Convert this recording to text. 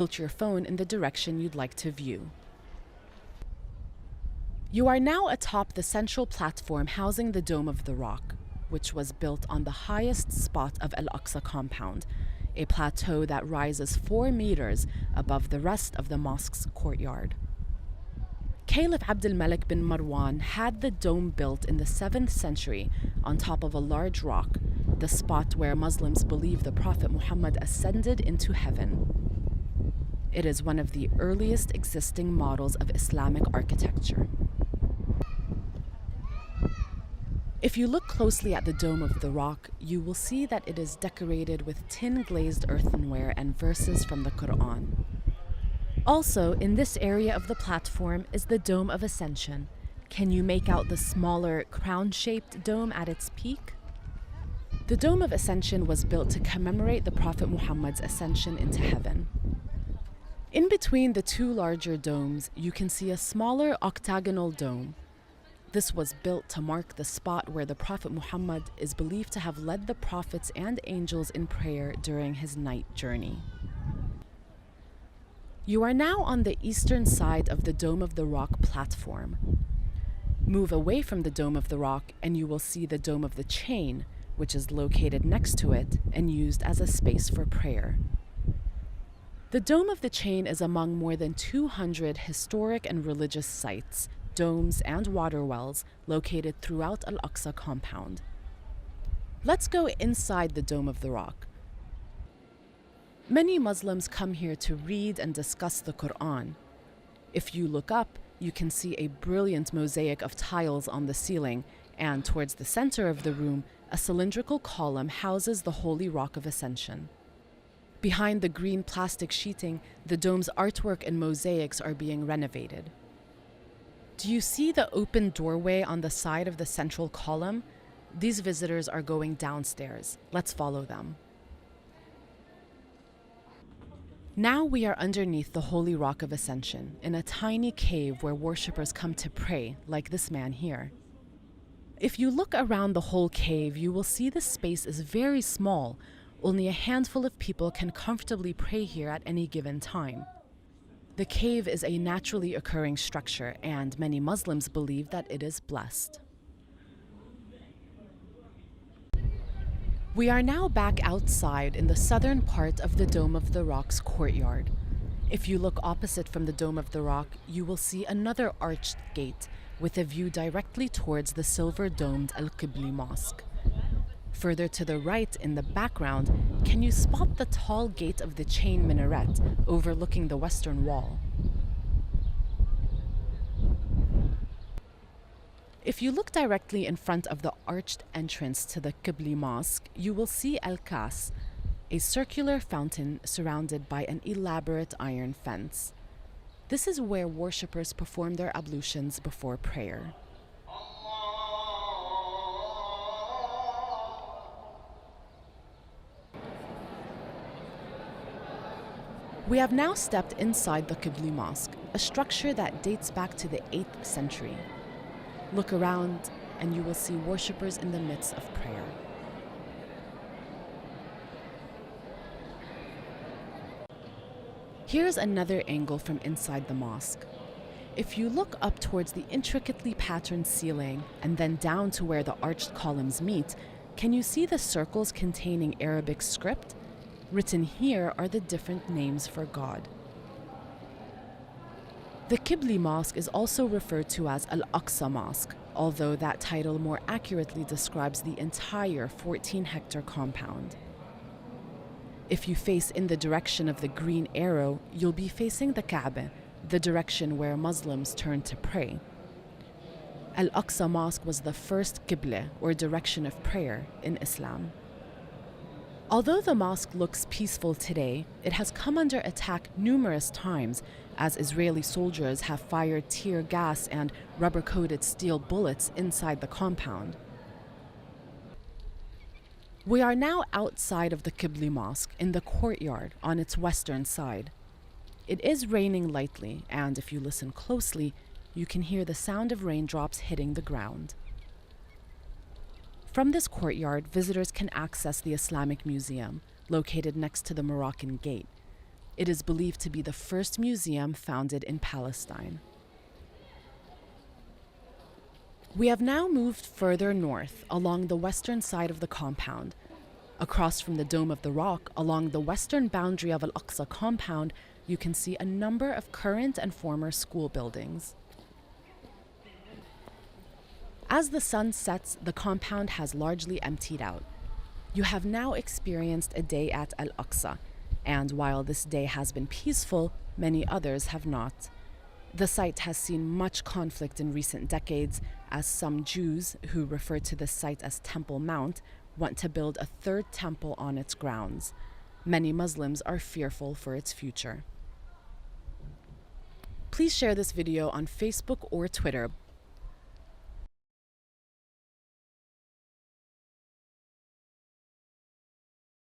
Tilt your phone in the direction you'd like to view. You are now atop the central platform housing the Dome of the Rock, which was built on the highest spot of Al-Aqsa compound, a plateau that rises 4 meters above the rest of the mosque's courtyard. Caliph Abdul Malik bin Marwan had the dome built in the 7th century on top of a large rock, the spot where Muslims believe the Prophet Muhammad ascended into heaven. It is one of the earliest existing models of Islamic architecture. If you look closely at the Dome of the Rock, you will see that it is decorated with tin-glazed earthenware and verses from the Quran. Also, in this area of the platform is the Dome of Ascension. Can you make out the smaller, crown-shaped dome at its peak? The Dome of Ascension was built to commemorate the Prophet Muhammad's ascension into heaven. In between the two larger domes, you can see a smaller octagonal dome. This was built to mark the spot where the Prophet Muhammad is believed to have led the prophets and angels in prayer during his night journey. You are now on the eastern side of the Dome of the Rock platform. Move away from the Dome of the Rock and you will see the Dome of the Chain, which is located next to it and used as a space for prayer. The Dome of the Chain is among more than 200 historic and religious sites, domes, and water wells located throughout Al-Aqsa compound. Let's go inside the Dome of the Rock. Many Muslims come here to read and discuss the Quran. If you look up, you can see a brilliant mosaic of tiles on the ceiling, and towards the center of the room, a cylindrical column houses the Holy Rock of Ascension. Behind the green plastic sheeting, the dome's artwork and mosaics are being renovated. Do you see the open doorway on the side of the central column? These visitors are going downstairs. Let's follow them. Now we are underneath the Holy Rock of Ascension, in a tiny cave where worshippers come to pray, like this man here. If you look around the whole cave, you will see the space is very small. Only a handful of people can comfortably pray here at any given time. The cave is a naturally occurring structure, and many Muslims believe that it is blessed. We are now back outside in the southern part of the Dome of the Rock's courtyard. If you look opposite from the Dome of the Rock, you will see another arched gate with a view directly towards the silver-domed Al-Qibli Mosque. Further to the right in the background, can you spot the tall gate of the chain minaret overlooking the western wall? If you look directly in front of the arched entrance to the Qibli Mosque, you will see Al-Kas, a circular fountain surrounded by an elaborate iron fence. This is where worshippers perform their ablutions before prayer. We have now stepped inside the Qibli Mosque, a structure that dates back to the 8th century. Look around and you will see worshippers in the midst of prayer. Here's another angle from inside the mosque. If you look up towards the intricately patterned ceiling and then down to where the arched columns meet, can you see the circles containing Arabic script? Written here are the different names for God. The Qibli Mosque is also referred to as Al-Aqsa Mosque, although that title more accurately describes the entire 14-hectare compound. If you face in the direction of the green arrow, you'll be facing the Kaaba, the direction where Muslims turn to pray. Al-Aqsa Mosque was the first Qibla, or direction of prayer, in Islam. Although the mosque looks peaceful today, it has come under attack numerous times as Israeli soldiers have fired tear gas and rubber-coated steel bullets inside the compound. We are now outside of the Qibli Mosque in the courtyard on its western side. It is raining lightly, and if you listen closely, you can hear the sound of raindrops hitting the ground. From this courtyard, visitors can access the Islamic Museum, located next to the Moroccan Gate. It is believed to be the first museum founded in Palestine. We have now moved further north along the western side of the compound. Across from the Dome of the Rock, along the western boundary of Al-Aqsa compound, you can see a number of current and former school buildings. As the sun sets, the compound has largely emptied out. You have now experienced a day at Al-Aqsa, and while this day has been peaceful, many others have not. The site has seen much conflict in recent decades, as some Jews, who refer to this site as Temple Mount, want to build a third temple on its grounds. Many Muslims are fearful for its future. Please share this video on Facebook or Twitter